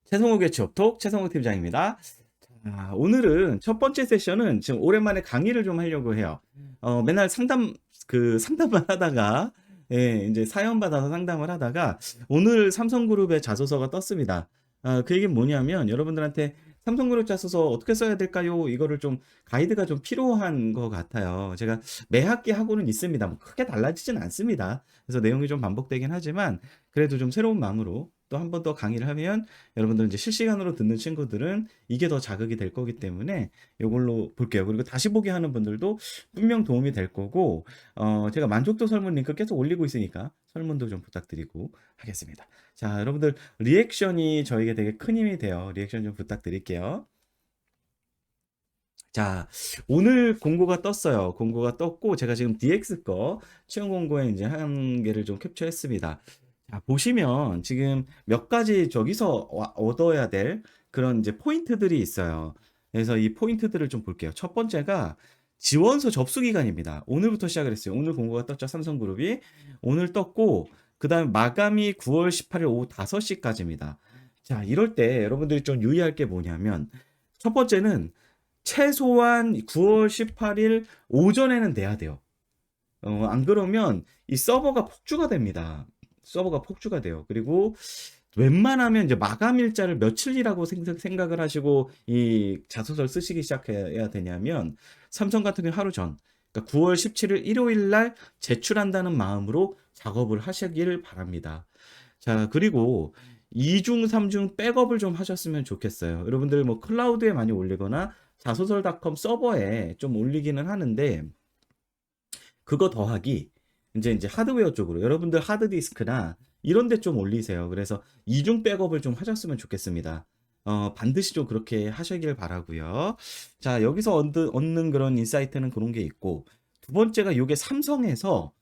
최성욱의 취업톡 최성욱 팀장입니다. 자, 오늘은 첫 번째 세션은 지금 오랜만에 강의를 좀 하려고 해요. 맨날 상담만 하다가 예, 이제 사연 받아서 상담을 하다가 오늘 삼성그룹의 자소서가 떴습니다. 그 얘기는 뭐냐면 여러분들한테 "삼성그룹 자소서 어떻게 써야 될까요?" 이거를 좀 가이드가 좀 필요한 것 같아요. 제가 매 학기 하고는 있습니다. 뭐 크게 달라지진 않습니다. 그래서 내용이 좀 반복되긴 하지만 그래도 좀 새로운 마음으로 또 한 번 더 강의를 하면 여러분들 이제 실시간으로 듣는 친구들은 이게 더 자극이 될 거기 때문에 요걸로 볼게요. 그리고 다시 보기 하는 분들도 분명 도움이 될 거고 제가 만족도 설문 링크 계속 올리고 있으니까 설문도 좀 부탁드리고 하겠습니다. 자, 여러분들 리액션이 저에게 되게 큰 힘이 돼요. 리액션 좀 부탁드릴게요. 자, 오늘 공고가 떴어요. 공고가 떴고 제가 지금 DX 거 채용 공고에 이제 한 개를 좀 캡처했습니다. 자, 보시면 지금 몇 가지 저기서 얻어야 될 그런 이제 포인트들이 있어요. 그래서 이 포인트들을 좀 볼게요. 첫 번째가 지원서 접수 기간입니다. 오늘부터 시작을 했어요. 오늘 공고가 떴죠. 삼성그룹이. 오늘 떴고, 그 다음에 마감이 9월 18일 오후 5시까지입니다. 자, 이럴 때 여러분들이 좀 유의할 게 뭐냐면, 첫 번째는 최소한 9월 18일 오전에는 내야 돼요. 안 그러면 이 서버가 폭주가 됩니다. 서버가 폭주가 돼요. 그리고 웬만하면 이제 마감 일자를 며칠이라고 생각을 하시고 이 자소서를 쓰시기 시작해야 되냐면 삼성 같은 경우 하루 전, 그러니까 9월 17일 일요일 날 제출한다는 마음으로 작업을 하시길 바랍니다. 자, 그리고 2중, 3중 백업을 좀 하셨으면 좋겠어요. 여러분들 뭐 클라우드에 많이 올리거나 자소설닷컴 서버에 좀 올리기는 하는데 그거 더하기 이제 하드웨어 쪽으로 여러분들 하드디스크나 이런 데 좀 올리세요. 그래서 이중 백업을 좀 하셨으면 좋겠습니다. 반드시 좀 그렇게 하시길 바라고요. 자, 여기서 얻는 그런 인사이트는 그런 게 있고 두 번째가 요게 삼성에서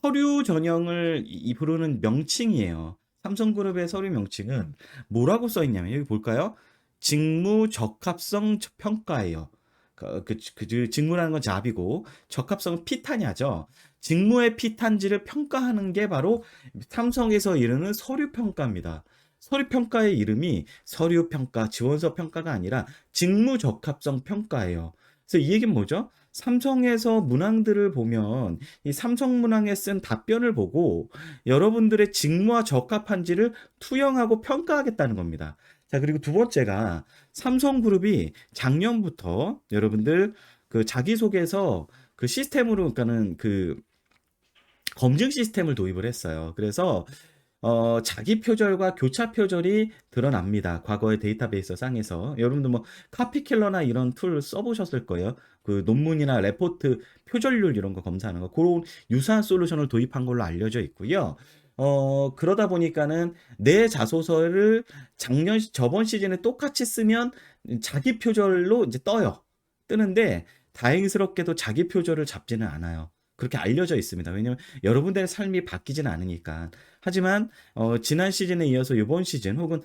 서류 전형을 부르는 명칭이에요. 삼성그룹의 서류 명칭은 뭐라고 써 있냐면 여기 볼까요? 직무 적합성 평가예요. 직무라는 건 잡이고 적합성은 피탄이죠. 직무의 피탄지를 평가하는 게 바로 삼성에서 이르는 서류 평가입니다. 서류 평가의 이름이 서류 평가, 지원서 평가가 아니라 직무 적합성 평가예요. 그래서 이 얘기는 뭐죠? 삼성에서 문항들을 보면 이 삼성 문항에 쓴 답변을 보고 여러분들의 직무와 적합한지를 투영하고 평가하겠다는 겁니다. 자, 그리고 두 번째가 삼성그룹이 작년부터 여러분들 그 자기소개서 그 시스템으로 그러니까는 그 검증 시스템을 도입을 했어요. 그래서 자기 표절과 교차 표절이 드러납니다. 과거의 데이터베이스 상에서. 여러분들 뭐 카피킬러나 이런 툴 써보셨을 거예요. 그 논문이나 레포트 표절률 이런 거 검사하는 거. 그런 유사한 솔루션을 도입한 걸로 알려져 있고요. 그러다 보니까는 내 자소서를 저번 시즌에 똑같이 쓰면 자기 표절로 이제 뜨는데 다행스럽게도 자기 표절을 잡지는 않아요. 그렇게 알려져 있습니다. 왜냐면 여러분들의 삶이 바뀌지는 않으니까. 하지만 지난 시즌에 이어서 이번 시즌 혹은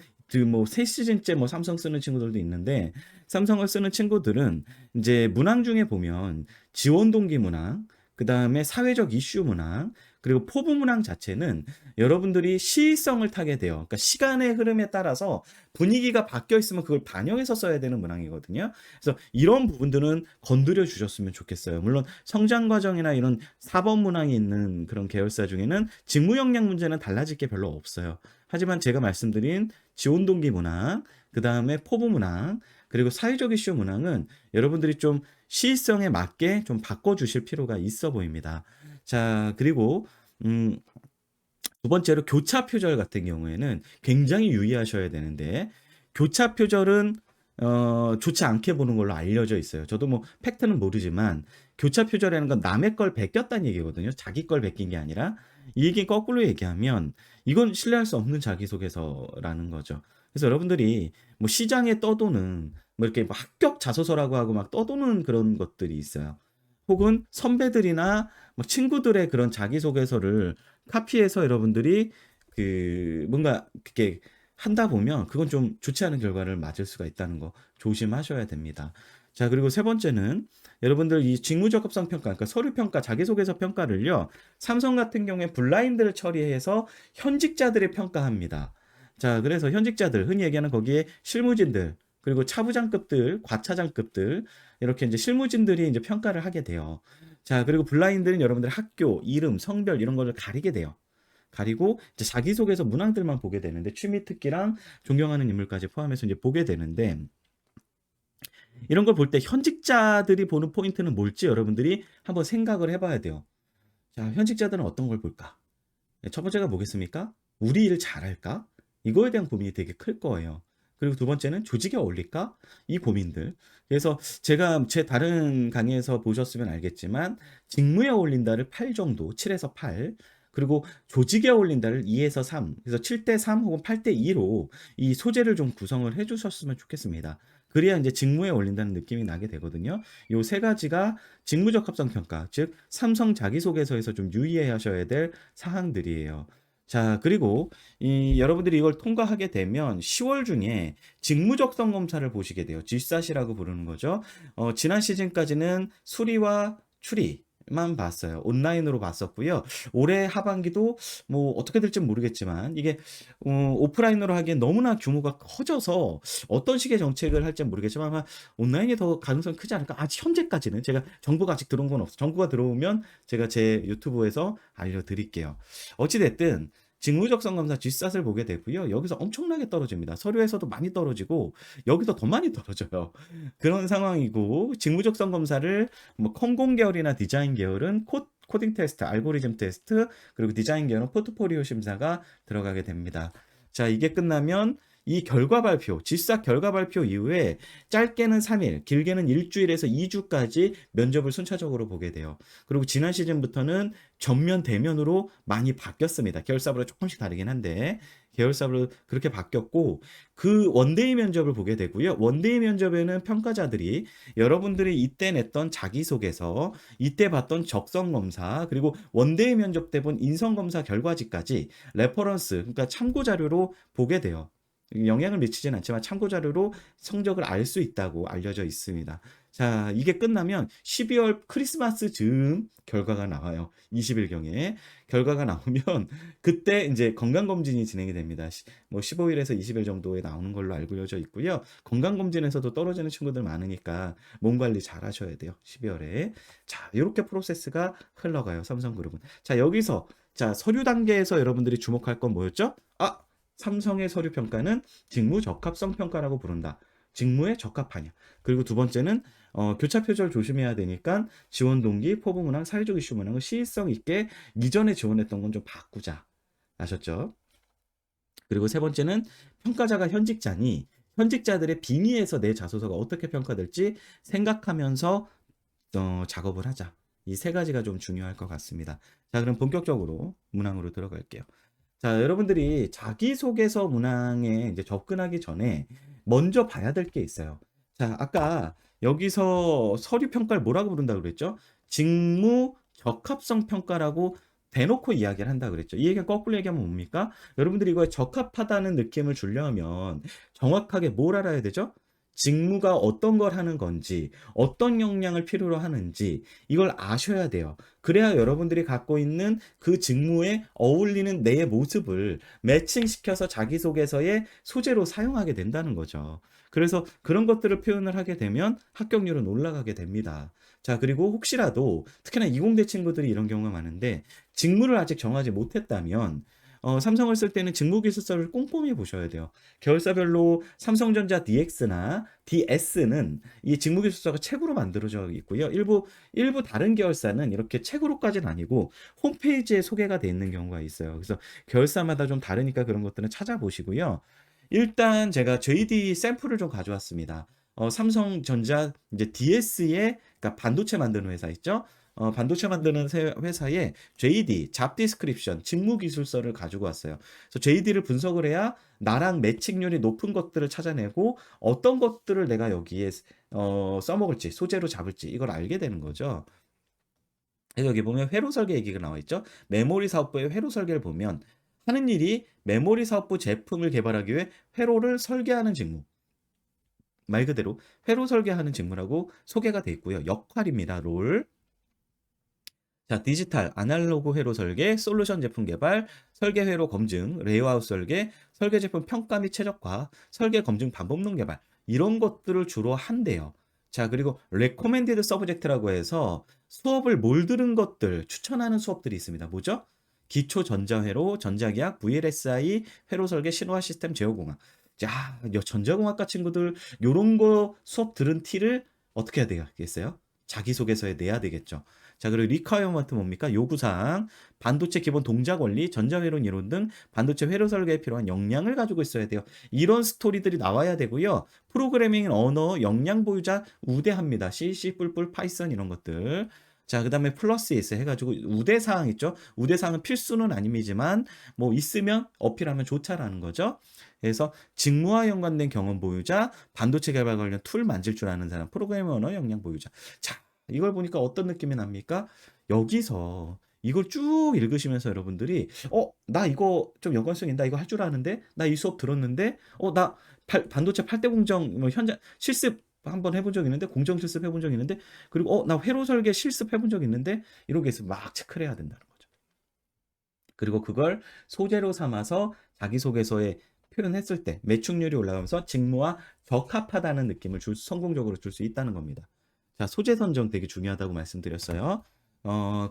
뭐 새 시즌째 뭐 삼성 쓰는 친구들도 있는데 삼성을 쓰는 친구들은 이제 문항 중에 보면 지원 동기 문항, 그다음에 사회적 이슈 문항, 그리고 포부 문항 자체는 여러분들이 시의성을 타게 돼요. 그러니까 시간의 흐름에 따라서 분위기가 바뀌어 있으면 그걸 반영해서 써야 되는 문항이거든요. 그래서 이런 부분들은 건드려 주셨으면 좋겠어요. 물론 성장 과정이나 이런 사법 문항이 있는 그런 계열사 중에는 직무 역량 문제는 달라질 게 별로 없어요. 하지만 제가 말씀드린 지원 동기 문항, 그다음에 포부 문항, 그리고 사회적 이슈 문항은 여러분들이 좀 시의성에 맞게 좀 바꿔 주실 필요가 있어 보입니다. 자, 그리고 음 두 번째로 교차 표절 같은 경우에는 굉장히 유의하셔야 되는데 교차 표절은 좋지 않게 보는 걸로 알려져 있어요. 저도 뭐 팩트는 모르지만 교차 표절이라는 건 남의 걸 베꼈다는 얘기거든요. 자기 걸 베낀 게 아니라 이 얘기 거꾸로 얘기하면 이건 신뢰할 수 없는 자기소개서라는 거죠. 그래서 여러분들이 뭐 시장에 떠도는 뭐 이렇게 뭐 합격 자소서라고 하고 막 떠도는 그런 것들이 있어요. 혹은 선배들이나 뭐 친구들의 그런 자기소개서를 카피해서 여러분들이 그 뭔가 그렇게 한다 보면 그건 좀 좋지 않은 결과를 맞을 수가 있다는 거 조심하셔야 됩니다. 자, 그리고 세 번째는 여러분들 이 직무적합성 평가, 그러니까 서류 평가, 자기소개서 평가를요. 삼성 같은 경우에 블라인드를 처리해서 현직자들이 평가합니다. 자, 그래서 현직자들, 흔히 얘기하는 거기에 실무진들, 그리고 차부장급들, 과차장급들, 이렇게 이제 실무진들이 이제 평가를 하게 돼요. 자, 그리고 블라인드는 여러분들의 학교, 이름, 성별 이런 거를 가리게 돼요. 가리고 이제 자기소개서 문항들만 보게 되는데, 취미 특기랑 존경하는 인물까지 포함해서 이제 보게 되는데, 이런 걸 볼 때 현직자들이 보는 포인트는 뭘지 여러분들이 한번 생각을 해 봐야 돼요. 자, 현직자들은 어떤 걸 볼까? 네, 첫 번째가 뭐겠습니까? '우리 일 잘할까?' 이거에 대한 고민이 되게 클 거예요. 그리고 두 번째는 '조직에 어울릴까?' 이 고민들. 그래서 제가 제 다른 강의에서 보셨으면 알겠지만 직무에 어울린다를 8 정도, 7 에서 8, 그리고 조직에 어울린다를 2 에서 3, 그래서 7대 3 혹은 8대 2로 이 소재를 좀 구성을 해 주셨으면 좋겠습니다. 그래야 인제 직무에 어울린다는 느낌이 나게 되거든요. 요 세 가지가 직무 적합성 평가, 즉 삼성 자기소개서에서 좀 유의하셔야 될 사항들이에요. 자, 그리고 이 여러분들이 이걸 통과하게 되면 10월 중에 직무적성 검사를 보시게 돼요. GSAT이라고 부르는 거죠. 지난 시즌까지는 수리와 추리만 봤어요. 온라인으로 봤었고요. 올해 하반기도 뭐 어떻게 될지는 모르겠지만 이게 오프라인으로 하기엔 너무나 규모가 커져서 어떤 식의 정책을 할지는 모르겠지만 아마 온라인이 더 가능성이 크지 않을까. 아직 현재까지는 제가 정보가 아직 들어온 건 없어요. 정보가 들어오면 제가 제 유튜브에서 알려드릴게요. 어찌 됐든 직무적성 검사 GSAT을 보게 되고요. 여기서 엄청나게 떨어집니다. 서류에서도 많이 떨어지고 여기서 더 많이 떨어져요. 그런 상황이고, 직무적성 검사를 뭐 컴공 계열이나 디자인 계열은 코딩 테스트, 알고리즘 테스트, 그리고 디자인 계열은 포트포리오 심사가 들어가게 됩니다. 자, 이게 끝나면 이 결과 발표, GSAT 결과 발표 이후에 짧게는 3 일, 길게는 1 주일에서 2 주까지 면접을 순차적으로 보게 돼요. 그리고 지난 시즌부터는 전면 대면으로 많이 바뀌었습니다. 계열사별로 쪼끔씩 다르긴 한데 계열사별로 그렇게 바뀌었고, 그 원데이 면접을 보게 되고요. 원데이 면접에는 평가자들이 여러분들이 이때 냈던 자기소개서, 이때 봤던 적성검사, 그리고 원데이 면접 때 본 인성검사 결과지까지 레퍼런스, 그러니까 참고 자료로 보게 돼요. 영향을 미치진 않지만 참고 자료로 성적을 알 수 있다고 알려져 있습니다. 자, 이게 끝나면 12월 크리스마스 즈음 결과가 나와요. 20 일경에. 결과가 나오면 그때 인제 건강검진이 진행이 됩니다. 뭐 15 일에서 20일 정도에 나오는 걸로 알려져 있고요. 건강검진에서도 떨어지는 친구들 많으니까 몸 관리 잘 하셔야 돼요, 12 월에. 자, 요렇게 프로세스가 흘러가요, 삼성그룹은. 자, 여기서 자, 서류 단계에서 여러분들이 주목할 건 뭐였죠? 아, 삼성의 서류 평가는 직무 적합성 평가라고 부른다. 직무에 적합하냐. 그리고 두 번째는 교차 표절 조심해야 되니까 지원 동기, 포부 문항, 사회적 이슈 문항을 시의성 있게 이전에 지원했던 건 좀 바꾸자. 아셨죠? 그리고 세 번째는 평가자가 현직자니 현직자들의 빙의에서 내 자소서가 어떻게 평가될지 생각하면서 작업을 하자. 이 세 가지가 좀 중요할 것 같습니다. 자, 그럼 본격적으로 문항으로 들어갈게요. 자, 여러분들이 자기소개서 문항에 이제 접근하기 전에 먼저 봐야 될 게 있어요. 자, 아까 여기서 서류 평가를 뭐라고 부른다고 그랬죠? 직무 적합성 평가라고 대놓고 이야기를 한다 그랬죠. 이 얘기가 거꾸로 얘기하면 뭡니까? 여러분들이 이거에 적합하다는 느낌을 주려면 정확하게 뭘 알아야 되죠? 직무가 어떤 걸 하는 건지, 어떤 역량을 필요로 하는지 이걸 아셔야 돼요. 그래야 여러분들이 갖고 있는 그 직무에 어울리는 내 모습을 매칭시켜서 자기소개서의 소재로 사용하게 된다는 거죠. 그래서 그런 것들을 표현을 하게 되면 합격률은 올라가게 됩니다. 자, 그리고 혹시라도 특히나 이공대 친구들이 이런 경우가 많은데 직무를 아직 정하지 못했다면 삼성을 쓸 때는 직무기술서를 꼼꼼히 보셔야 돼요. 계열사별로 삼성전자 DX나 DS는 이 직무기술서가 책으로 만들어져 있고요. 일부 다른 계열사는 이렇게 책으로까지는 아니고 홈페이지에 소개가 돼 있는 경우가 있어요. 그래서 계열사마다 좀 다르니까 그런 것들은 찾아보시고요. 일단 제가 JD 샘플을 좀 가져왔습니다. 삼성전자 이제 DS의, 그러니까 반도체 만드는 회사 있죠? 반도체 만드는 회사의 JD, 잡 디스크립션, 직무 기술서를 가지고 왔어요. 그래서 JD를 분석을 해야 나랑 매칭률이 높은 것들을 찾아내고 어떤 것들을 내가 여기에 써먹을지, 소재로 잡을지 이걸 알게 되는 거죠. 그래서 여기 보면 회로 설계 얘기가 나와 있죠. 메모리 사업부의 회로 설계를 보면 하는 일이 메모리 사업부 제품을 개발하기 위해 회로를 설계하는 직무. 말 그대로 회로 설계하는 직무라고 소개가 돼 있고요. 역할입니다. 롤. 자, 디지털, 아날로그 회로 설계, 솔루션 제품 개발, 설계 회로 검증, 레이아웃 설계, 설계 제품 평가 및 최적화, 설계 검증 반복론 개발 이런 것들을 주로 한대요. 자, 그리고 레코멘디드 서브젝트라고 해서 수업을 몰드는 것들 추천하는 수업들이 있습니다. 뭐죠? 기초 전자회로, 전자기학, VLSI, 회로 설계, 신호화 시스템, 제어공학. 자, 전자공학과 친구들 요런 거 수업 들은 티를 어떻게 해야 되겠어요? 자기소개서에 내야 되겠죠. 자, 그리고 리퀘어먼트 뭡니까? 요구사항, 반도체 기본 동작 원리, 전자회로는 이론 등 반도체 회로 설계에 필요한 역량을 가지고 있어야 돼요. 이런 스토리들이 나와야 되고요. 프로그래밍 언어 역량 보유자 우대합니다. C, C++, 파이썬 이런 것들. 자, 그다음에 플러스 S 해가지고 우대사항 있죠. 우대사항은 필수는 아니지만 뭐 있으면 어필하면 좋다라는 거죠. 그래서 직무와 연관된 경험 보유자, 반도체 개발 관련 툴 만질 줄 아는 사람, 프로그래밍 언어 역량 보유자. 자, 이걸 보니까 어떤 느낌이 납니까? 여기서 이걸 쭉 읽으시면서 여러분들이 나 이거 좀 연관성 있다. 이거 할 줄 아는데? 나 이 수업 들었는데? 나 반도체 8대 공정 뭐 현장 실습 한번 해본 적 있는데 공정 실습 해본 적 있는데 그리고 나 회로 설계 실습 해본 적 있는데 이렇게 해서 막 체크를 해야 된다는 거죠. 그리고 그걸 소재로 삼아서 자기소개서에 표현했을 때 매축률이 올라가면서 직무와 적합하다는 느낌을 성공적으로 줄 수 있다는 겁니다. 자, 소재 선정 되게 중요하다고 말씀드렸어요.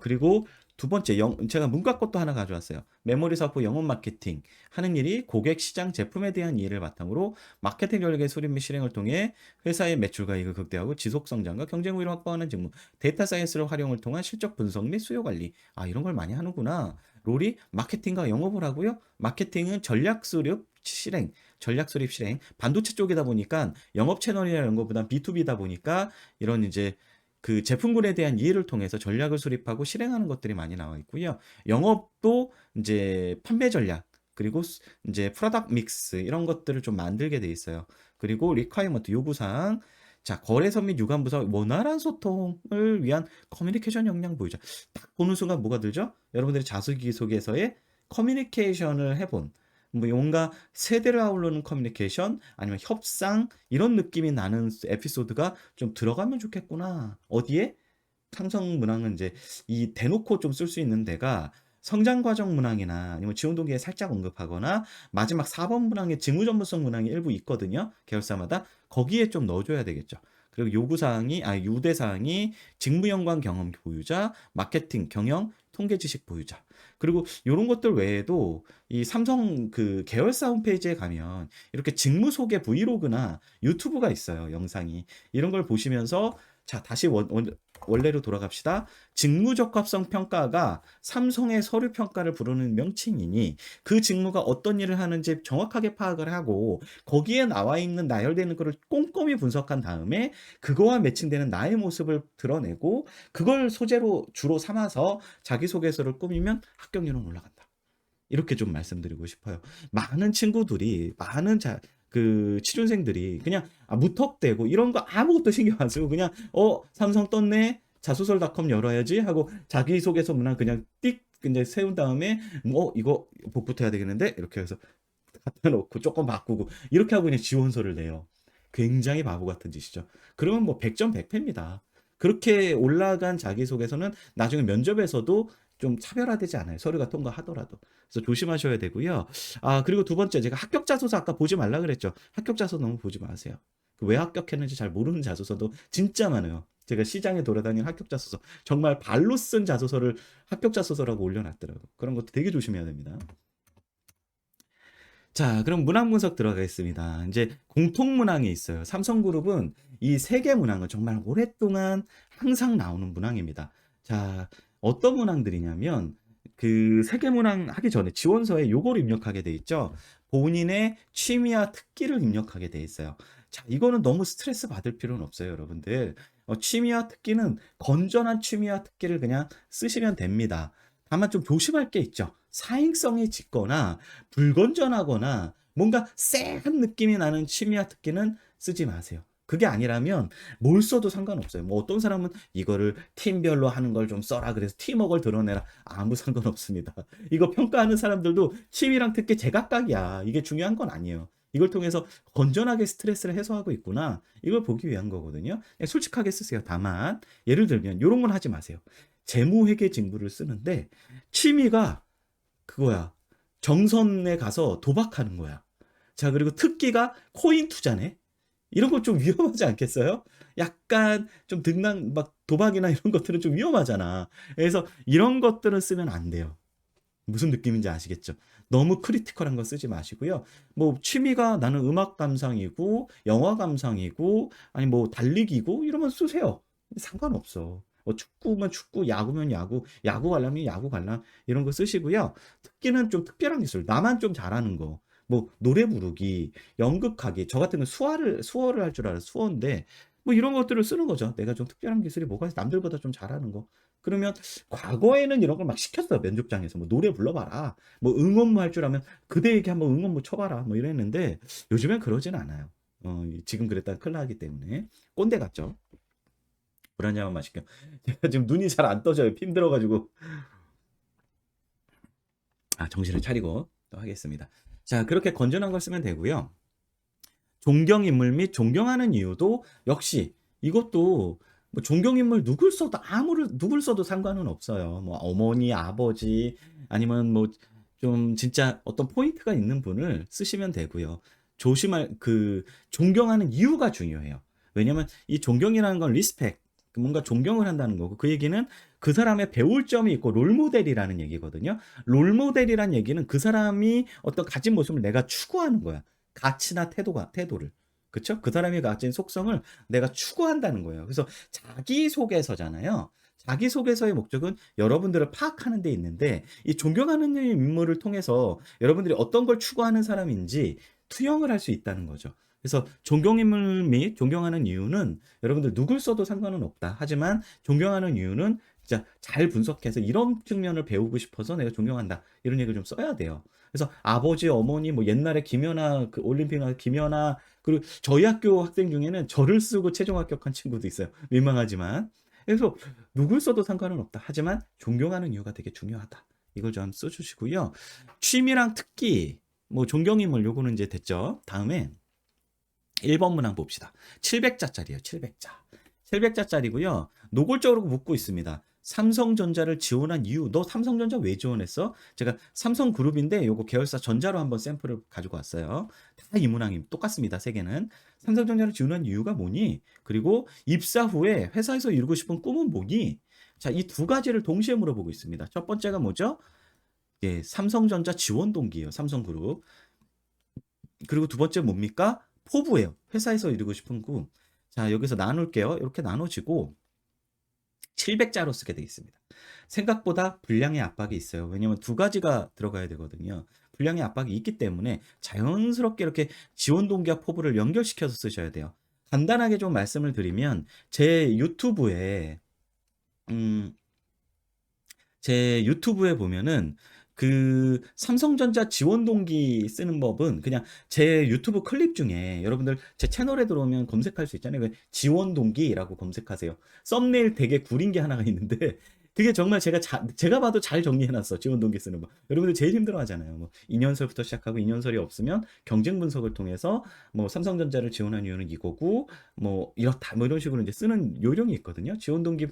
그리고 두 번째, 제가 문과 것도 하나 가져왔어요. 메모리 사업부 영업 마케팅 하는 일이 고객, 시장, 제품에 대한 이해를 바탕으로 마케팅 전략의 수립 및 실행을 통해 회사의 매출과 이익을 극대화하고 지속 성장과 경쟁 우위를 확보하는 직무, 데이터 사이언스를 활용을 통한 실적 분석 및 수요 관리. 이런 걸 많이 하는구나. 롤이 마케팅과 영업을 하고요. 마케팅은 전략 수립, 실행, 전략 수립 실행. 반도체 쪽이다 보니까 영업 채널이나 이런 것보다 B2B다 보니까 이런 이제 그 제품군에 대한 이해를 통해서 전략을 수립하고 실행하는 것들이 많이 나와 있고요. 영업도 이제 판매 전략 그리고 이제 프로덕트 믹스 이런 것들을 좀 만들게 돼 있어요. 그리고 리퀘어먼트 요구사항 자, 거래선 및 유관부서 원활한 소통을 위한 커뮤니케이션 역량 보유자. 딱 보는 순간 뭐가 들죠? 여러분들이 자기소개서에 커뮤니케이션을 해본 뭔가 세대를 아우르는 커뮤니케이션 아니면 협상 이런 느낌이 나는 에피소드가 좀 들어가면 좋겠구나. 어디에? 삼성 문항은 이제 이 대놓고 좀 쓸 수 있는 데가 성장 과정 문항이나 아니면 지원 동기에 살짝 언급하거나 마지막 4번 문항에 직무 전문성 문항이 일부 있거든요. 계열사마다 거기에 좀 넣어줘야 되겠죠. 그리고 유대 사항이 직무 연관 경험 보유자, 마케팅 경영, 통계 지식 보유자. 그리고 이런 것들 외에도 이 삼성 그 계열사 홈페이지에 가면 이렇게 직무 소개 브이로그나 유튜브가 있어요. 영상이. 이런 걸 보시면서 자, 다시 원래로 돌아갑시다. 직무적합성 평가가 삼성의 서류 평가를 부르는 명칭이니 그 직무가 어떤 일을 하는지 정확하게 파악을 하고 거기에 나와 있는 나열되는 것을 꼼꼼히 분석한 다음에 그거와 매칭되는 나의 모습을 드러내고 그걸 소재로 주로 삼아서 자기소개서를 꾸미면 합격률은 올라간다. 이렇게 좀 말씀드리고 싶어요. 많은 친구들이 그 취준생들이 그냥 무턱대고 이런 거 아무것도 신경 안 쓰고 그냥 삼성 떴네 자소설닷컴 열어야지 하고 자기소개서 문항 그냥 띡 이제 세운 다음에 이거 복붙해야 되겠는데 이렇게 해서 갖다 놓고 조금 바꾸고 이렇게 하고 그냥 지원서를 내요. 굉장히 바보 같은 짓이죠. 그러면 뭐 100점 100패입니다. 그렇게 올라간 자기소개서는 나중에 면접에서도 좀 차별화되지 않아요. 서류가 통과하더라도. 그래서 조심하셔야 되고요. 그리고 두 번째, 제가 합격 자소서 아까 보지 말라 그랬죠. 합격 자소서 너무 보지 마세요. 왜 합격했는지 잘 모르는 자소서도 진짜 많아요. 제가 시장에 돌아다니는 합격 자소서, 정말 발로 쓴 자소서를 합격 자소서라고 올려놨더라고요. 그런 것도 되게 조심해야 됩니다. 자, 그럼 문항 분석 들어가겠습니다. 이제 공통 문항이 있어요. 삼성그룹은 이 세 개 문항은 정말 오랫동안 항상 나오는 문항입니다. 자, 어떤 문항들이냐면 그 세 개 문항 하기 전에 지원서에 요걸 입력하게 돼 있죠. 본인의 취미와 특기를 입력하게 돼 있어요. 자, 이거는 너무 스트레스 받을 필요는 없어요, 여러분들. 취미와 특기는 건전한 취미와 특기를 그냥 쓰시면 됩니다. 다만 좀 조심할 게 있죠. 사행성이 짙거나 불건전하거나 뭔가 쎄한 느낌이 나는 취미와 특기는 쓰지 마세요. 그게 아니라면 뭘 써도 상관없어요. 뭐 어떤 사람은 이거를 팀별로 하는 걸 좀 써라 그래서 팀워크를 드러내라. 아무 상관없습니다. 이거 평가하는 사람들도 취미랑 특기 제각각이야. 이게 중요한 건 아니에요. 이걸 통해서 건전하게 스트레스를 해소하고 있구나. 이걸 보기 위한 거거든요. 솔직하게 쓰세요. 다만 예를 들면 이런 건 하지 마세요. 재무회계 직무를 쓰는데 취미가 그거야. 정선에 가서 도박하는 거야. 자, 그리고 특기가 코인 투자네. 이런 거 좀 위험하지 않겠어요? 약간 좀 등락 막 도박이나 이런 것들은 좀 위험하잖아. 그래서 이런 것들은 쓰면 안 돼요. 무슨 느낌인지 아시겠죠? 너무 크리티컬한 거 쓰지 마시고요. 뭐 취미가 나는 음악 감상이고 영화 감상이고 아니 뭐 달리기고 이러면 쓰세요. 상관없어. 뭐 축구면 축구, 야구면 야구, 야구 관람이면 야구 관람 이런 거 쓰시고요. 특기는 좀 특별한 기술, 나만 좀 잘하는 거. 뭐 노래 부르기, 연극하기. 저 같은 경우는 수어를 할 줄 알아요. 수어인데 뭐 이런 것들을 쓰는 거죠. 내가 좀 특별한 기술이 뭐가 있어? 남들보다 좀 잘하는 거. 그러면 과거에는 이런 걸 막 시켰어요. 면접장에서 뭐 노래 불러봐라. 뭐 응원무 할 줄 알면 그대에게 한번 응원무 쳐봐라. 뭐 이랬는데 요즘엔 그러진 않아요. 지금 그랬다가 큰일 나기 때문에 꼰대 같죠. 물 한 잔만 마실게요. 제가 지금 눈이 잘 안 떠져요. 힘들어가지고. 정신을 차리고 또 하겠습니다. 자, 그렇게 건전한 걸 쓰면 되고요. 존경인물 및 존경하는 이유도 역시 이것도 뭐 존경인물 누굴 써도 상관은 없어요. 뭐 어머니, 아버지 아니면 뭐 좀 진짜 어떤 포인트가 있는 분을 쓰시면 되고요. 조심할 존경하는 이유가 중요해요. 왜냐면 이 존경이라는 건 리스펙, 뭔가 존경을 한다는 거고 그 얘기는 그 사람의 배울 점이 있고 롤모델이라는 얘기거든요. 롤모델이란 얘기는 그 사람이 어떤 가진 모습을 내가 추구하는 거야. 가치나 태도를. 그쵸? 그 사람이 가진 속성을 내가 추구한다는 거예요. 그래서 자기소개서잖아요. 자기소개서의 목적은 여러분들을 파악하는 데 있는데 이 존경하는 인물을 통해서 여러분들이 어떤 걸 추구하는 사람인지 투영을 할 수 있다는 거죠. 그래서 존경인물 및 존경하는 이유는 여러분들 누굴 써도 상관은 없다. 하지만 존경하는 이유는 진짜 잘 분석해서 이런 측면을 배우고 싶어서 내가 존경한다. 이런 얘기를 좀 써야 돼요. 그래서 아버지, 어머니, 뭐 옛날에 김연아, 올림픽 나서 김연아, 그리고 저희 학교 학생 중에는 저를 쓰고 최종 합격한 친구도 있어요. 민망하지만. 그래서 누굴 써도 상관은 없다. 하지만 존경하는 이유가 되게 중요하다. 이걸 좀 써주시고요. 취미랑 특기, 뭐 존경인물 요거는 이제 됐죠. 다음에 1번 문항 봅시다. 700자짜리예요. 700자. 700자짜리고요. 노골적으로 묻고 있습니다. 삼성전자를 지원한 이유. 너 삼성전자 왜 지원했어? 제가 삼성그룹인데 요거 계열사 전자로 한번 샘플을 가지고 왔어요. 다 이 문항이 똑같습니다. 세 개는. 삼성전자를 지원한 이유가 뭐니? 그리고 입사 후에 회사에서 이루고 싶은 꿈은 뭐니? 자, 이 두 가지를 동시에 물어보고 있습니다. 첫 번째가 뭐죠? 예, 삼성전자 지원 동기예요. 삼성그룹. 그리고 두 번째 뭡니까? 포부예요. 회사에서 이루고 싶은 꿈. 자, 여기서 나눌게요. 이렇게 나눠지고 700자로 쓰게 되겠습니다. 생각보다 분량의 압박이 있어요. 왜냐면 두 가지가 들어가야 되거든요. 분량의 압박이 있기 때문에 자연스럽게 이렇게 지원 동기와 포부를 연결시켜서 쓰셔야 돼요. 간단하게 좀 말씀을 드리면 음, 제 유튜브에 보면은 삼성전자 지원 동기 쓰는 법은 그냥 제 유튜브 클립 중에 여러분들 제 채널에 들어오면 검색할 수 있잖아요. 지원 동기라고 검색하세요. 썸네일 되게 구린 게 하나가 있는데 그게 정말 제가 봐도 잘 정리해놨어. 지원 동기 쓰는 법. 여러분들 제일 힘들어 하잖아요. 뭐 2년설부터 시작하고 2년설이 없으면 경쟁 분석을 통해서 뭐 삼성전자를 지원한 이유는 이거고 뭐 이렇다 뭐 이런 식으로 이제 쓰는 요령이 있거든요. 지원 동기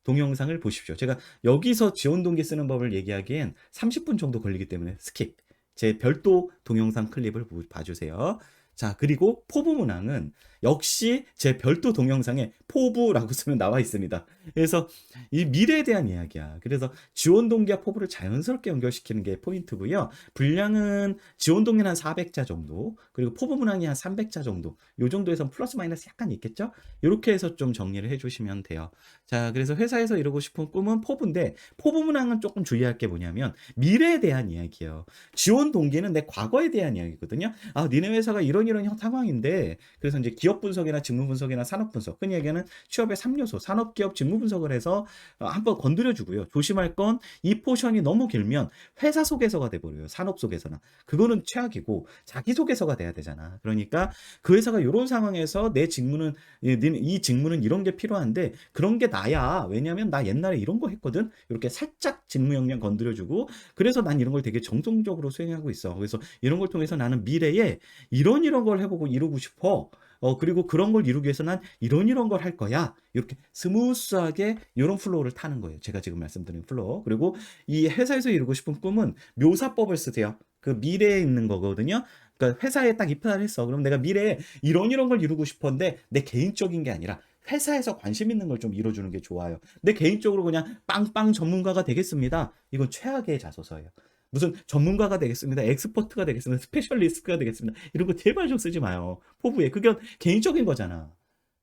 동영상을 보십시오. 제가 여기서 지원 동기 쓰는 법을 얘기하기엔 30분 정도 걸리기 때문에 스킵. 제 별도 동영상 클립을 봐주세요. 자, 그리고 포부 문항은 역시 제 별도 동영상에 포부라고 쓰면 나와 있습니다. 그래서 이 미래에 대한 이야기야. 그래서 지원 동기와 포부를 자연스럽게 연결시키는 게 포인트고요. 분량은 지원 동기는 한 400자 정도, 그리고 포부 문항이 한 300자 정도. 요 정도에서 플러스 마이너스 약간 있겠죠? 이렇게 해서 좀 정리를 해주시면 돼요. 자, 그래서 회사에서 이루고 싶은 꿈은 포부인데 포부 문항은 조금 주의할 게 뭐냐면 미래에 대한 이야기예요. 지원 동기는 내 과거에 대한 이야기거든요. 니네 회사가 이런 상황인데 그래서 이제 기업 분석이나 직무 분석이나 산업 분석, 흔히 얘기하는 취업의 3요소, 산업, 기업, 직무 분석을 해서 한번 건드려 주고요. 조심할 건 이 포션이 너무 길면 회사 소개서가 돼버려요. 산업 소개서나. 그거는 최악이고 자기 소개서가 돼야 되잖아. 그러니까 그 회사가 이런 상황에서 내 직무는 이 직무는 이런 게 필요한데 그런 게 나야. 왜냐면 나 옛날에 이런 거 했거든. 이렇게 살짝 직무 역량 건드려주고 그래서 난 이런 걸 되게 정성적으로 수행하고 있어. 그래서 이런 걸 통해서 나는 미래에 이런 걸 해보고 이루고 싶어. 그리고 그런 걸 이루기 위해서 난 이런 걸 할 거야. 이렇게 스무스하게 요런 플로우를 타는 거예요. 제가 지금 말씀드린 플로우. 그리고 이 회사에서 이루고 싶은 꿈은 묘사법을 쓰세요. 그 미래에 있는 거거든요. 그러니까 회사에 딱 입사를 했어. 그럼 내가 미래에 이런 걸 이루고 싶었는데 내 개인적인 게 아니라 회사에서 관심 있는 걸 좀 이뤄주는 게 좋아요. 내 개인적으로 그냥 빵빵 전문가가 되겠습니다. 이건 최악의 자소서예요. 무슨 전문가가 되겠습니다. 엑스퍼트가 되겠습니다. 스페셜리스트가 되겠습니다. 이런 거 제발 좀 쓰지 마요. 포부에. 그건 개인적인 거잖아.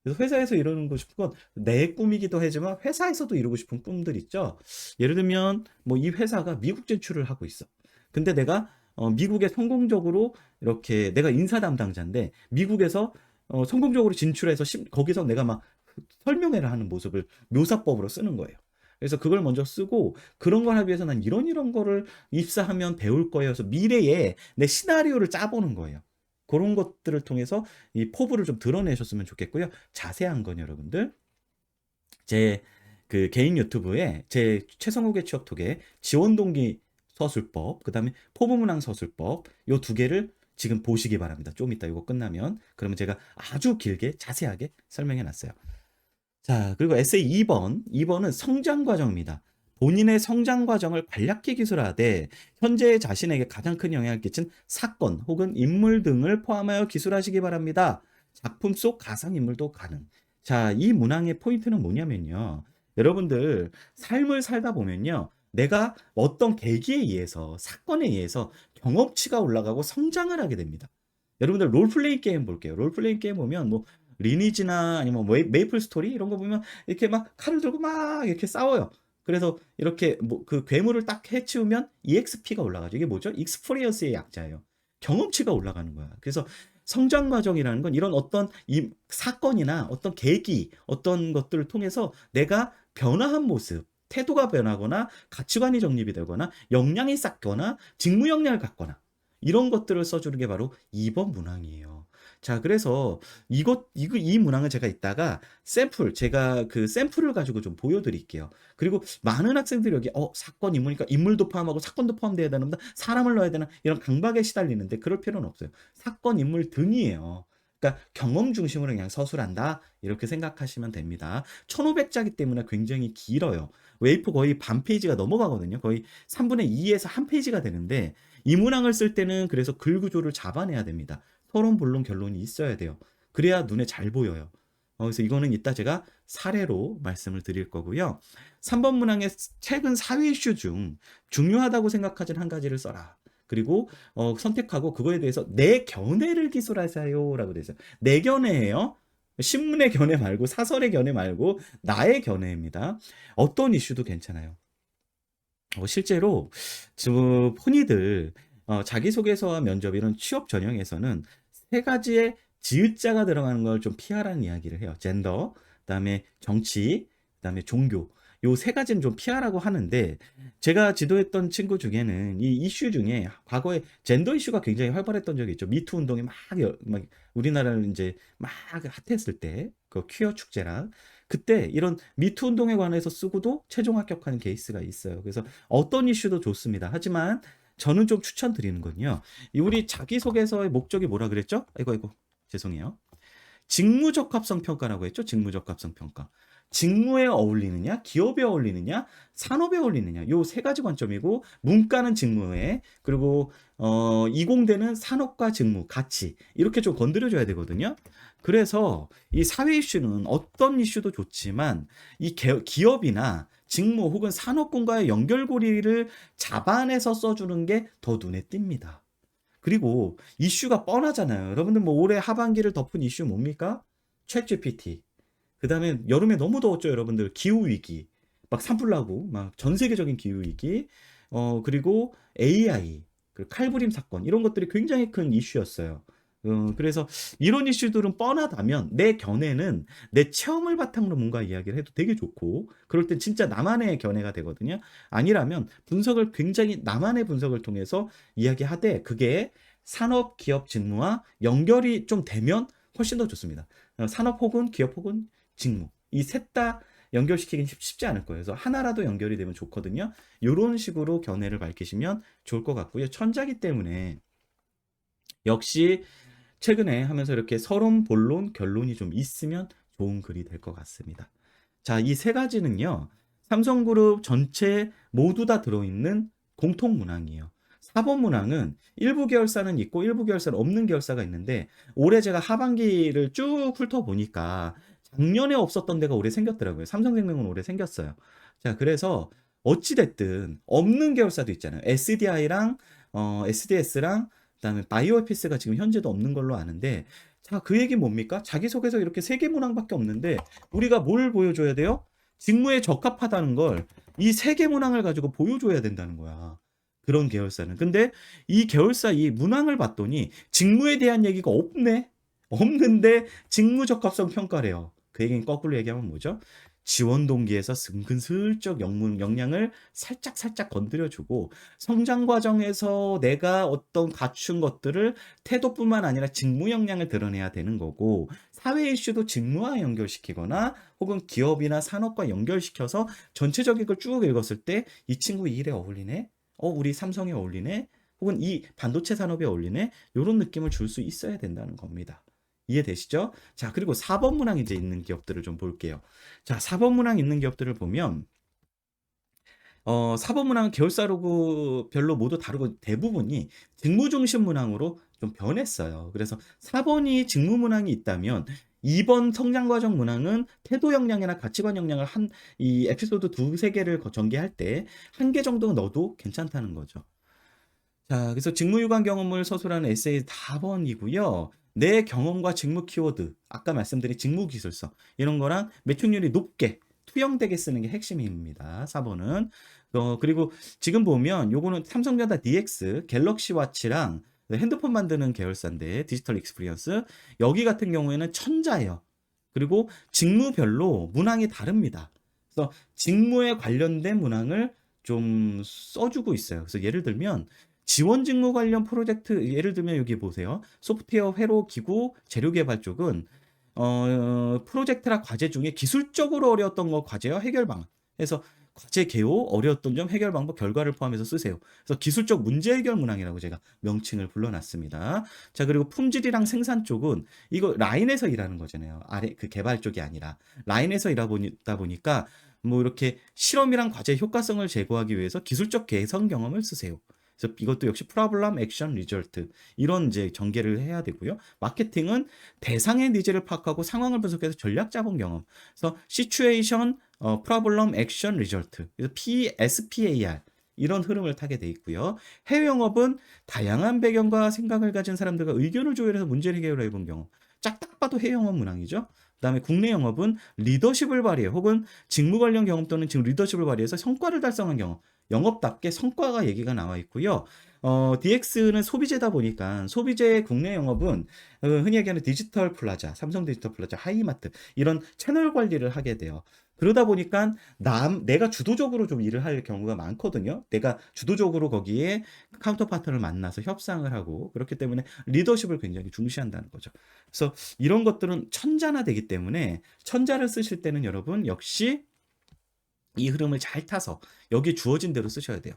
그래서 회사에서 이루고 싶은 건 내 꿈이기도 하지만 회사에서도 이루고 싶은 꿈들 있죠. 예를 들면 뭐 이 회사가 미국 진출을 하고 있어. 근데 내가 미국에 성공적으로 이렇게 내가 인사 담당자인데 미국에서 성공적으로 진출해서 거기서 내가 막 설명회를 하는 모습을 묘사법으로 쓰는 거예요. 그래서 그걸 먼저 쓰고 그런 걸 하기 위해서 난 이런 거를 입사하면 배울 거예요. 그래서 미래에 내 시나리오를 짜보는 거예요. 그런 것들을 통해서 이 포부를 좀 드러내셨으면 좋겠고요. 자세한 건 여러분들 제 그 개인 유튜브에 제 최성욱의 취업톡에 지원동기 서술법, 그다음에 포부문항 서술법 요 두 개를 지금 보시기 바랍니다. 좀 이따 이거 끝나면 그러면 제가 아주 길게 자세하게 설명해 놨어요. 자, 그리고 에세이 2번. 2번은 성장 과정입니다. 본인의 성장 과정을 간략히 기술하되 현재 자신에게 가장 큰 영향을 끼친 사건 혹은 인물 등을 포함하여 기술하시기 바랍니다. 작품 속 가상 인물도 가능. 자, 이 문항의 포인트는 뭐냐면요. 여러분들 삶을 살다 보면요. 내가 어떤 계기에 의해서 사건에 의해서 경험치가 올라가고 성장을 하게 됩니다. 여러분들 롤플레잉 게임 볼게요. 롤플레잉 게임 보면 뭐 리니지나 아니면 뭐 메이플 스토리 이런 거 보면 이렇게 막 칼을 들고 막 이렇게 싸워요. 그래서 이렇게 뭐 그 괴물을 딱 해치우면 EXP가 올라가죠. 이게 뭐죠? 익스퍼리언스의 약자예요. 경험치가 올라가는 거야. 그래서 성장 과정이라는 건 이런 어떤 이 사건이나 어떤 계기, 어떤 것들을 통해서 내가 변화한 모습, 태도가 변하거나 가치관이 정립이 되거나 역량이 쌓거나 직무 역량을 갖거나 이런 것들을 써주는 게 바로 2번 문항이에요. 자, 그래서 이 문항을 제가 이따가 제가 그 샘플을 가지고 좀 보여드릴게요. 그리고 많은 학생들이 여기, 사건 인물이니까 인물도 포함하고 사건도 포함되어야 되는데 사람을 넣어야 되나? 이런 강박에 시달리는데 그럴 필요는 없어요. 사건, 인물 등이에요. 그러니까 경험 중심으로 그냥 서술한다. 이렇게 생각하시면 됩니다. 1500자기 때문에 굉장히 길어요. 웨이프 거의 반 페이지가 넘어가거든요. 거의 3분의 2에서 한 페이지가 되는데 이 문항을 쓸 때는 그래서 글 구조를 잡아내야 됩니다. 서론, 본론, 결론이 있어야 돼요. 그래야 눈에 잘 보여요. 그래서 이거는 이따 제가 사례로 말씀을 드릴 거고요. 3번 문항의 최근 사회 이슈 중 중요하다고 생각하는 한 가지를 써라. 그리고 선택하고 그거에 대해서 내 견해를 기술하세요라고 되어 있어요. 내 견해예요. 신문의 견해 말고 사설의 견해 말고 나의 견해입니다. 어떤 이슈도 괜찮아요. 실제로 지금 흔히들 자기소개서와 면접 이런 취업 전형에서는 세 가지의 지읒자가 들어가는 걸 좀 피하라는 이야기를 해요. 젠더, 그다음에 정치, 그다음에 종교. 요 세 가지는 좀 피하라고 하는데 제가 지도했던 친구 중에는 이 이슈 중에 과거에 젠더 이슈가 굉장히 활발했던 적이 있죠. 미투 운동이 막 우리나라를 이제 막 핫했을 때 그 퀴어 축제랑 그때 이런 미투 운동에 관해서 쓰고도 최종 합격하는 케이스가 있어요. 그래서 어떤 이슈도 좋습니다. 하지만 저는 좀 추천드리는 건요. 우리 자기소개서의 목적이 뭐라 그랬죠? 아이고, 죄송해요. 직무적합성 평가라고 했죠. 직무적합성 평가. 직무에 어울리느냐, 기업에 어울리느냐, 산업에 어울리느냐. 요 세 가지 관점이고 문과는 직무에 그리고 이공대는 산업과 직무, 가치 이렇게 좀 건드려줘야 되거든요. 그래서 이 사회 이슈는 어떤 이슈도 좋지만 이 기업이나 직무 혹은 산업군과의 연결고리를 잡아내서 써주는 게 더 눈에 띕니다. 그리고 이슈가 뻔하잖아요. 여러분들 뭐 올해 하반기를 덮은 이슈 뭡니까? 챗 GPT. 그다음에 여름에 너무 더웠죠, 여러분들. 기후 위기. 막 산불 나고 막 전 세계적인 기후 위기. 그리고 AI, 그 칼부림 사건 이런 것들이 굉장히 큰 이슈였어요. 그래서 이런 이슈들은 뻔하다면 내 견해는 내 체험을 바탕으로 뭔가 이야기를 해도 되게 좋고 그럴 땐 진짜 나만의 견해가 되거든요. 아니라면 분석을 굉장히 나만의 분석을 통해서 이야기하되 그게 산업, 기업, 직무와 연결이 좀 되면 훨씬 더 좋습니다. 산업 혹은 기업 혹은 직무 이 셋 다 연결시키긴 쉽지 않을 거예요. 그래서 하나라도 연결이 되면 좋거든요. 이런 식으로 견해를 밝히시면 좋을 것 같고요. 천자기 때문에 역시 최근에 하면서 이렇게 서론, 본론, 결론이 좀 있으면 좋은 글이 될 것 같습니다. 자, 이 세 가지는요. 삼성그룹 전체 모두 다 들어있는 공통 문항이에요. 4번 문항은 일부 계열사는 있고 일부 계열사는 없는 계열사가 있는데 올해 제가 하반기를 쭉 훑어보니까 작년에 없었던 데가 올해 생겼더라고요. 삼성생명은 올해 생겼어요. 자, 그래서 어찌 됐든 없는 계열사도 있잖아요. SDI랑 SDS랑 그다음에 바이오에피스가 지금 현재도 없는 걸로 아는데 자, 그 얘기 뭡니까? 자기소개서 이렇게 세 개 문항밖에 없는데 우리가 뭘 보여줘야 돼요? 직무에 적합하다는 걸 이 세 개 문항을 가지고 보여줘야 된다는 거야. 그런 계열사는. 근데 이 계열사 이 문항을 봤더니 직무에 대한 얘기가 없네. 없는데 직무 적합성 평가래요. 그 얘기는 거꾸로 얘기하면 뭐죠? 지원 동기에서 은근슬쩍 역량을 살짝 건드려주고 성장 과정에서 내가 어떤 갖춘 것들을 태도뿐만 아니라 직무 역량을 드러내야 되는 거고 사회 이슈도 직무와 연결시키거나 혹은 기업이나 산업과 연결시켜서 전체적인 걸 쭉 읽었을 때 이 친구 이 일에 어울리네? 우리 삼성에 어울리네? 혹은 이 반도체 산업에 어울리네? 요런 느낌을 줄 수 있어야 된다는 겁니다. 이해되시죠? 자, 그리고 4번 문항 이제 있는 기업들을 좀 볼게요. 자, 4번 문항 있는 기업들을 보면 4번 문항은 계열사 로고별로 모두 다르고 대부분이 직무 중심 문항으로 좀 변했어요. 그래서 4번이 직무 문항이 있다면 2번 성장 과정 문항은 태도 역량이나 가치관 역량을 이 에피소드 두세 개를 전개할 때 한 개 정도 넣어도 괜찮다는 거죠. 자, 그래서 직무 유관 경험을 서술하는 에세이 4번이고요. 내 경험과 직무 키워드, 아까 말씀드린 직무 기술서 이런 거랑 매칭률이 높게 투영되게 쓰는 게 핵심입니다. 4번은. 그리고 지금 보면 요거는 삼성전자 DX 갤럭시 와치랑 핸드폰 만드는 계열사인데 디지털 익스피리언스 여기 같은 경우에는 천자예요. 그리고 직무별로 문항이 다릅니다. 그래서 직무에 관련된 문항을 좀 써주고 있어요. 그래서 예를 들면 지원 직무 관련 프로젝트 예를 들면 여기 보세요. 소프트웨어 회로 기구 재료 개발 쪽은 프로젝트나 과제 중에 기술적으로 어려웠던 거 과제와 해결 방안. 그래서 과제 개요, 어려웠던 점, 해결 방법, 결과를 포함해서 쓰세요. 그래서 기술적 문제 해결 문항이라고 제가 명칭을 불러놨습니다. 자, 그리고 품질이랑 생산 쪽은 이거 라인에서 일하는 거잖아요. 아래 그 개발 쪽이 아니라 라인에서 일하다 보니까 뭐 이렇게 실험이랑 과제 효과성을 제고하기 위해서 기술적 개선 경험을 쓰세요. 그래서 이것도 역시 프로블럼, 액션, 리절트 이런 이제 전개를 해야 되고요. 마케팅은 대상의 니즈를 파악하고 상황을 분석해서 전략 자본 경험. 그래서 시츄에이션, 프로블럼, 액션, 리절트. 그래서 SPAR 이런 흐름을 타게 돼 있고요. 해외 영업은 다양한 배경과 생각을 가진 사람들과 의견을 조율해서 문제를 해결해 본 경험. 짝딱 봐도 해외 영업 문항이죠. 그다음에 국내 영업은 리더십을 발휘해 혹은 직무 관련 경험 또는 지금 리더십을 발휘해서 성과를 달성한 경험. 영업답게 성과가 얘기가 나와 있고요. DX는 소비재다 보니까 소비재 국내 영업은 흔히 얘기하는 디지털 플라자, 삼성 디지털 플라자, 하이마트 이런 채널 관리를 하게 돼요. 그러다 보니까 내가 주도적으로 좀 일을 할 경우가 많거든요. 내가 주도적으로 거기에 카운터 파트너를 만나서 협상을 하고 그렇기 때문에 리더십을 굉장히 중시한다는 거죠. 그래서 이런 것들은 천자나 되기 때문에 천자를 쓰실 때는 여러분 역시 이 흐름을 잘 타서 여기 주어진 대로 쓰셔야 돼요.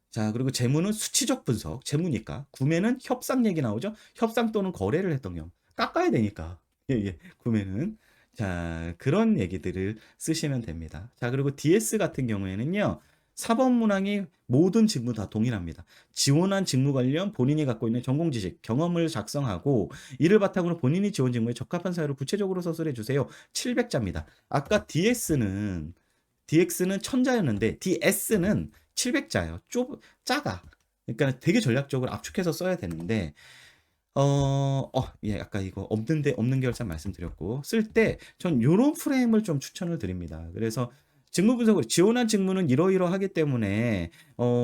자, 그리고 재무는 수치적 분석, 재무니까. 구매는 협상 얘기 나오죠? 협상 또는 거래를 했던 경우. 깎아야 되니까. 예. 구매는. 자, 그런 얘기들을 쓰시면 됩니다. 자, 그리고 DS 같은 경우에는요. 4번 문항이 모든 직무 다 동일합니다. 지원한 직무 관련 본인이 갖고 있는 전공 지식, 경험을 작성하고 이를 바탕으로 본인이 지원 직무에 적합한 사유를 구체적으로 서술해 주세요. 700자입니다. 아까 DX는 천자였는데 DS는 700자예요. 작아. 그러니까 되게 전략적으로 압축해서 써야 되는데 예, 아까 이거 없는 계열사 말씀드렸고 쓸 때 전 요런 프레임을 좀 추천을 드립니다. 그래서 직무 분석을 지원한 직무는 이러이러하기 때문에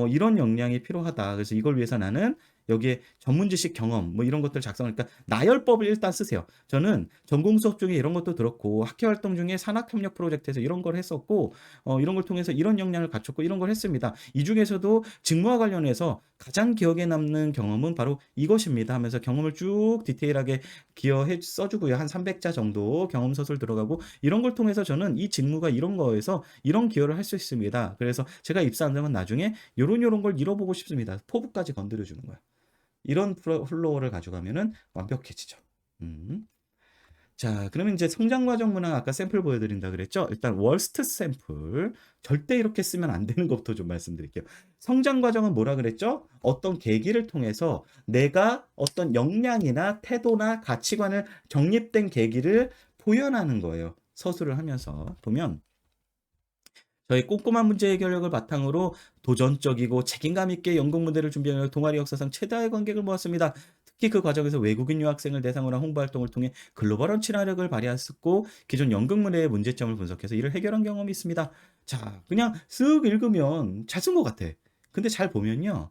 이런 역량이 필요하다. 그래서 이걸 위해서 나는 여기에 전문 지식 경험 뭐 이런 것들 작성하니까 나열법을 일단 쓰세요. 저는 전공 수업 중에 이런 것도 들었고 학회 활동 중에 산학협력 프로젝트에서 이런 걸 했었고 이런 걸 통해서 이런 역량을 갖췄고 이런 걸 했습니다. 이 중에서도 직무와 관련해서 가장 기억에 남는 경험은 바로 이것입니다 하면서 경험을 쭉 디테일하게 기여해 써주고요. 한 300자 정도 경험 서술 들어가고 이런 걸 통해서 저는 이 직무가 이런 거에서 이런 기여를 할 수 있습니다. 그래서 제가 입사한다면 나중에 요런 걸 잃어보고 싶습니다. 포부까지 건드려 주는 거야. 이런 플로어를 가져가면은 완벽해지죠. 음. 자, 그러면 이제 성장 과정 문항 아까 샘플 보여드린다 그랬죠? 일단 월스트 샘플. 절대 이렇게 쓰면 안 되는 것부터 좀 말씀드릴게요. 성장 과정은 뭐라 그랬죠? 어떤 계기를 통해서 내가 어떤 역량이나 태도나 가치관을 정립된 계기를 표현하는 거예요. 서술을 하면서 보면 저희 꼼꼼한 문제 해결력을 바탕으로 도전적이고 책임감 있게 연극 무대를 준비하며 동아리 역사상 최다의 관객을 모았습니다. 특히 그 과정에서 외국인 유학생을 대상으로 한 홍보 활동을 통해 글로벌한 친화력을 발휘했었고 기존 연극 무대의 문제점을 분석해서 이를 해결한 경험이 있습니다. 자, 그냥 쓱 읽으면 잘 쓴 것 같아. 근데 잘 보면요.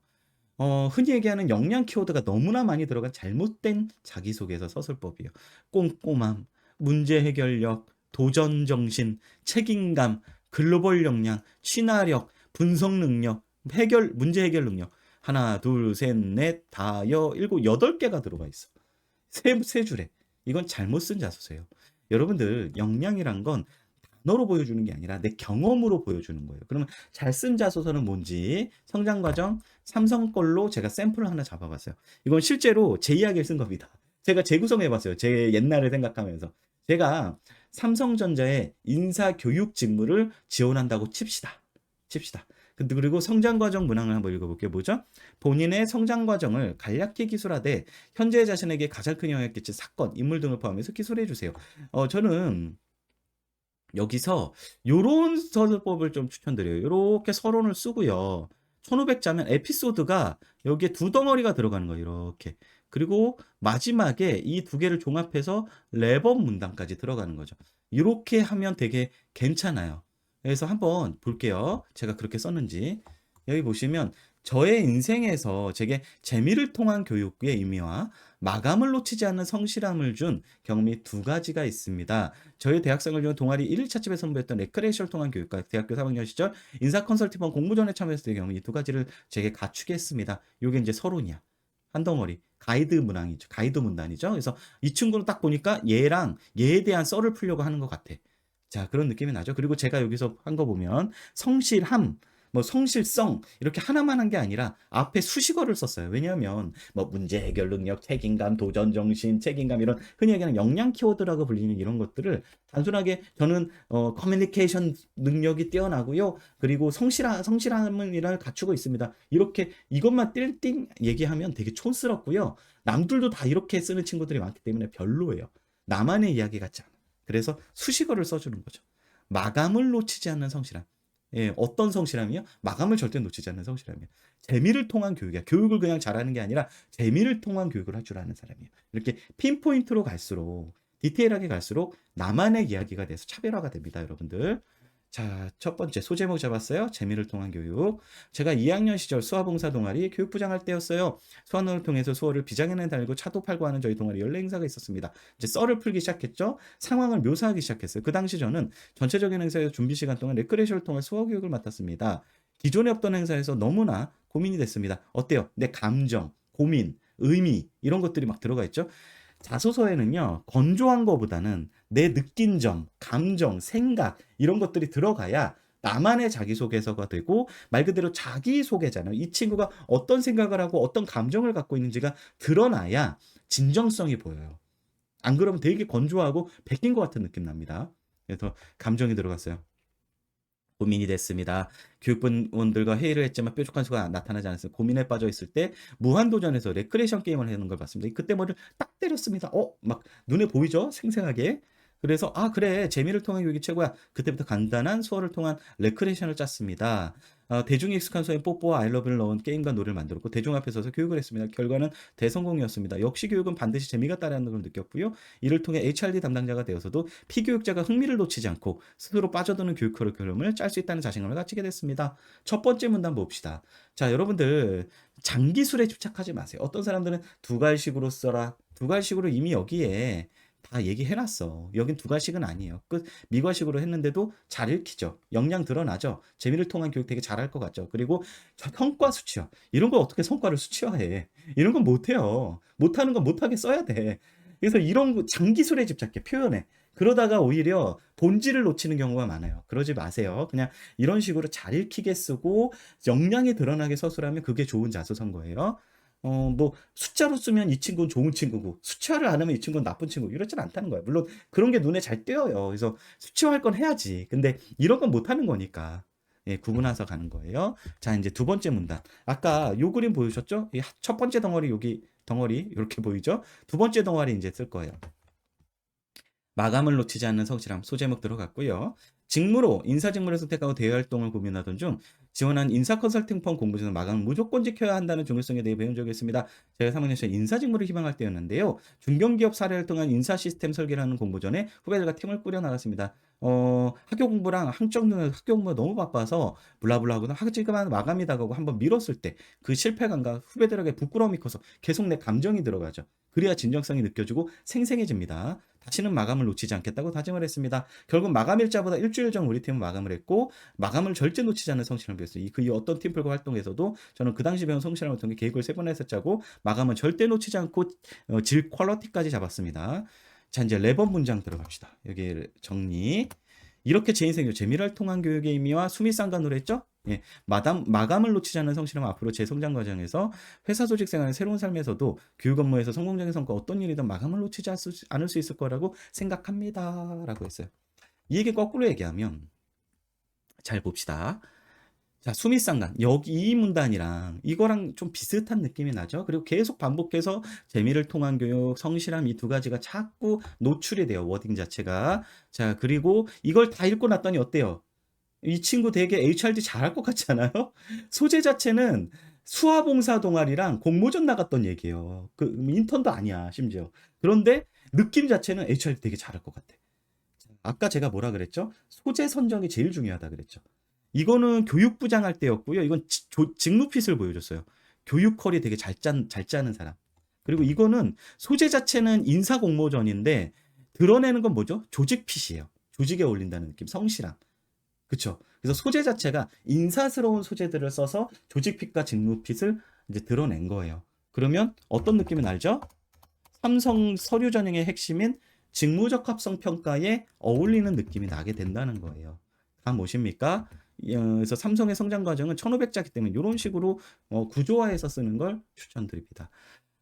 흔히 얘기하는 역량 키워드가 너무나 많이 들어간 잘못된 자기소개서 서술법이에요. 꼼꼼함, 문제 해결력, 도전 정신, 책임감, 글로벌 역량, 친화력, 분석 능력, 문제 해결 능력. 하나, 둘, 셋, 넷, 다여, 일곱, 8개가 들어가 있어. 세 줄에. 이건 잘못 쓴 자소서예요. 여러분들, 역량이란 건 단어로 보여주는 게 아니라 내 경험으로 보여주는 거예요. 그러면 잘 쓴 자소서는 뭔지 성장 과정 삼성 걸로 제가 샘플을 하나 잡아봤어요. 이건 실제로 제 이야기를 쓴 겁니다. 제가 재구성해봤어요. 제 옛날을 생각하면서. 제가 삼성전자의 인사교육 직무를 지원한다고 칩시다. 칩시다. 그리고 성장과정 문항을 한번 읽어볼게요. 뭐죠? 본인의 성장과정을 간략히 기술하되 현재 자신에게 가장 큰 영향을 끼친 사건, 인물 등을 포함해서 기술해 주세요. 저는 여기서 요런 서술법을 좀 추천드려요. 요렇게 서론을 쓰고요. 1500자면 에피소드가 여기에 두 덩어리가 들어가는 거예요. 이렇게. 그리고 마지막에 이 두 개를 종합해서 랩업 문단까지 들어가는 거죠. 이렇게 하면 되게 괜찮아요. 그래서 한번 볼게요. 제가 그렇게 썼는지. 여기 보시면 저의 인생에서 제게 재미를 통한 교육의 의미와 마감을 놓치지 않는 성실함을 준 경험이 두 가지가 있습니다. 저희 대학생을 위한 동아리 1일차 집에 선보였던 레크레이션을 통한 교육과 대학교 3학년 시절 인사 컨설팅펌 공모전에 참여했을 때 경험이 이 두 가지를 제게 갖추게 했습니다. 요게 이제 서론이야. 한 덩어리. 가이드 문항이죠. 가이드 문단이죠. 그래서 이 친구는 딱 보니까 얘랑 얘에 대한 썰을 풀려고 하는 것 같아. 자, 그런 느낌이 나죠. 그리고 제가 여기서 한 거 보면 성실함, 뭐 성실성 이렇게 하나만 한 게 아니라 앞에 수식어를 썼어요. 왜냐하면 뭐 문제 해결 능력, 책임감, 도전 정신, 책임감 이런 흔히 얘기하는 역량 키워드라고 불리는 이런 것들을 단순하게 저는 커뮤니케이션 능력이 뛰어나고요. 그리고 성실함을 갖추고 있습니다. 이렇게 이것만 띵띵 얘기하면 되게 촌스럽고요. 남들도 다 이렇게 쓰는 친구들이 많기 때문에 별로예요. 나만의 이야기 같지 않아. 그래서 수식어를 써주는 거죠. 마감을 놓치지 않는 성실함. 예, 어떤 성실함이요? 마감을 절대 놓치지 않는 성실함이에요. 재미를 통한 교육이야. 교육을 그냥 잘하는 게 아니라 재미를 통한 교육을 할 줄 아는 사람이에요. 이렇게 핀포인트로 갈수록 디테일하게 갈수록 나만의 이야기가 돼서 차별화가 됩니다, 여러분들. 자, 첫 번째 소제목 잡았어요. 재미를 통한 교육. 제가 2학년 시절 수화봉사 동아리 교육부장 할 때였어요. 수화노를 통해서 수어를 비장에는 달고 차도 팔고 하는 저희 동아리 연례 행사가 있었습니다. 이제 썰을 풀기 시작했죠. 상황을 묘사하기 시작했어요. 그 당시 저는 전체적인 행사에서 준비 시간 동안 레크레이션을 통해 수어 교육을 맡았습니다. 기존에 없던 행사에서 너무나 고민이 됐습니다. 어때요? 내 감정, 고민, 의미 이런 것들이 막 들어가 있죠. 자소서에는요, 건조한 거보다는 내 느낀 점, 감정, 생각, 이런 것들이 들어가야 나만의 자기소개서가 되고, 말 그대로 자기소개잖아요. 이 친구가 어떤 생각을 하고 어떤 감정을 갖고 있는지가 드러나야 진정성이 보여요. 안 그러면 되게 건조하고 베낀 것 같은 느낌 납니다. 그래서 감정이 들어갔어요. 고민이 됐습니다. 교육부원들과 회의를 했지만 뾰족한 수가 나타나지 않았어요. 고민에 빠져 있을 때 무한도전에서 레크레이션 게임을 하는 걸 봤습니다. 그때 머리를 딱 때렸습니다. 막 눈에 보이죠? 생생하게. 그래서 그래 재미를 통한 교육이 최고야. 그때부터 간단한 수어를 통한 레크레이션을 짰습니다. 대중이 익숙한 수어인 뽀뽀와 아이러브를 넣은 게임과 노래를 만들었고 대중 앞에 서서 교육을 했습니다. 결과는 대성공이었습니다. 역시 교육은 반드시 재미가 따라하는 걸 느꼈고요. 이를 통해 HRD 담당자가 되어서도 피교육자가 흥미를 놓치지 않고 스스로 빠져드는 교육 커리큘럼을 짤 수 있다는 자신감을 갖추게 됐습니다. 첫 번째 문단 봅시다. 자, 여러분들 장기술에 집착하지 마세요. 어떤 사람들은 두 갈식으로 써라. 두 갈식으로 이미 여기에 다 얘기해놨어. 여긴 두 갈식은 아니에요. 미과식으로 했는데도 잘 읽히죠. 역량 드러나죠. 재미를 통한 교육 되게 잘할 것 같죠. 그리고 성과 수치화. 이런 거 어떻게 성과를 수치화해. 이런 건 못해요. 못하는 건 못하게 써야 돼. 그래서 이런 거 장기술에 집착해. 표현에. 그러다가 오히려 본질을 놓치는 경우가 많아요. 그러지 마세요. 그냥 이런 식으로 잘 읽히게 쓰고 역량이 드러나게 서술하면 그게 좋은 자소서인 거예요. 뭐 숫자로 쓰면 이 친구는 좋은 친구고 수치화를 안 하면 이 친구는 나쁜 친구 이렇진 않다는 거예요. 물론 그런 게 눈에 잘 띄어요. 그래서 수치화할 건 해야지. 근데 이런 건 못 하는 거니까. 예, 구분해서 가는 거예요. 자, 이제 두 번째 문단. 아까 요 그림 보이셨죠? 이 첫 번째 덩어리 여기 덩어리 이렇게 보이죠? 두 번째 덩어리 이제 쓸 거예요. 마감을 놓치지 않는 성실함 소제목 들어갔고요. 직무로 인사직무를 선택하고 대외 활동을 고민하던 중 지원한 인사 컨설팅 펌 공부 중에 마감을 무조건 지켜야 한다는 중요성에 대해 배운 적이 있습니다. 제가 3학년 시절 인사직무를 희망할 때였는데요. 중견기업 사례를 통한 인사 시스템 설계를 하는 공부 전에 후배들과 팀을 꾸려 나갔습니다. 학교 공부랑 학교 공부가 너무 바빠서 블라블라 하고는 하지만 마감이 다가오고 한번 미뤘을 때 그 실패감과 후배들에게 부끄러움이 커서 계속 내 감정이 들어가죠. 그래야 진정성이 느껴지고 생생해집니다. 다시는 마감을 놓치지 않겠다고 다짐을 했습니다. 결국 마감 일자보다 일주일 전 우리 팀은 마감을 했고 마감을 절대 놓치지 않는 성실함을 배웠어요. 그 어떤 팀플과 활동에서도 저는 그 당시 배운 성실함을 통해 계획을 3번 짜고 마감은 절대 놓치지 않고 질 퀄리티까지 잡았습니다. 자, 이제 레버 문장 들어갑시다. 여기 정리. 이렇게 제 인생의 재미를 통한 교육의 의미와 수미상관으로 했죠? 예, 마감을 놓치지 않는 성실함은 앞으로 제 성장 과정에서 회사 조직 생활의 새로운 삶에서도 교육 업무에서 성공적인 성과 어떤 일이든 마감을 놓치지 않을 수 있을 거라고 생각합니다. 라고 했어요. 이 얘기 거꾸로 얘기하면 잘 봅시다. 자, 수미상관. 여기 이 문단이랑 이거랑 좀 비슷한 느낌이 나죠? 그리고 계속 반복해서 재미를 통한 교육, 성실함 이 두 가지가 자꾸 노출이 돼요. 워딩 자체가. 자, 그리고 이걸 다 읽고 났더니 어때요? 이 친구 되게 HRD 잘할 것 같지 않아요? 소재 자체는 수화봉사 동아리랑 공모전 나갔던 얘기예요. 그 인턴도 아니야, 심지어. 그런데 느낌 자체는 HRD 되게 잘할 것 같아. 아까 제가 뭐라 그랬죠? 소재 선정이 제일 중요하다 그랬죠. 이거는 교육부장 할 때였고요. 이건 직무핏을 보여줬어요. 교육컬이 되게 잘 짜는 사람. 그리고 이거는 소재 자체는 인사 공모전인데 드러내는 건 뭐죠? 조직핏이에요. 조직에 어울린다는 느낌, 성실함. 그쵸? 그래서 소재 자체가 인사스러운 소재들을 써서 조직핏과 직무핏을 이제 드러낸 거예요. 그러면 어떤 느낌이 날죠? 삼성 서류 전형의 핵심인 직무적 합성 평가에 어울리는 느낌이 나게 된다는 거예요. 다 무엇입니까? 그래서 삼성의 성장 과정은 1500자기 때문에 이런 식으로 구조화해서 쓰는 걸 추천드립니다.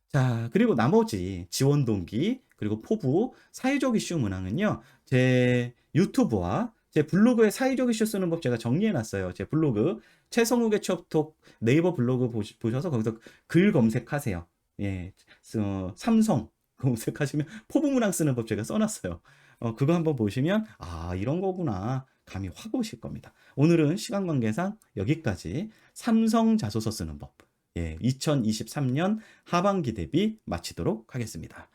자, 그리고 나머지 지원 동기, 그리고 포부, 사회적 이슈 문항은요, 제 유튜브와 제 블로그에 사회적 이슈 쓰는 법 제가 정리해놨어요. 제 블로그, 최성욱의 취업톡 네이버 블로그 보셔서 거기서 글 검색하세요. 예, 삼성 검색하시면 포부 문항 쓰는 법 제가 써놨어요. 그거 한번 보시면, 아, 이런 거구나. 감이 확 오실 겁니다. 오늘은 시간 관계상 여기까지 삼성 자소서 쓰는 법. 예, 2023년 하반기 대비 마치도록 하겠습니다.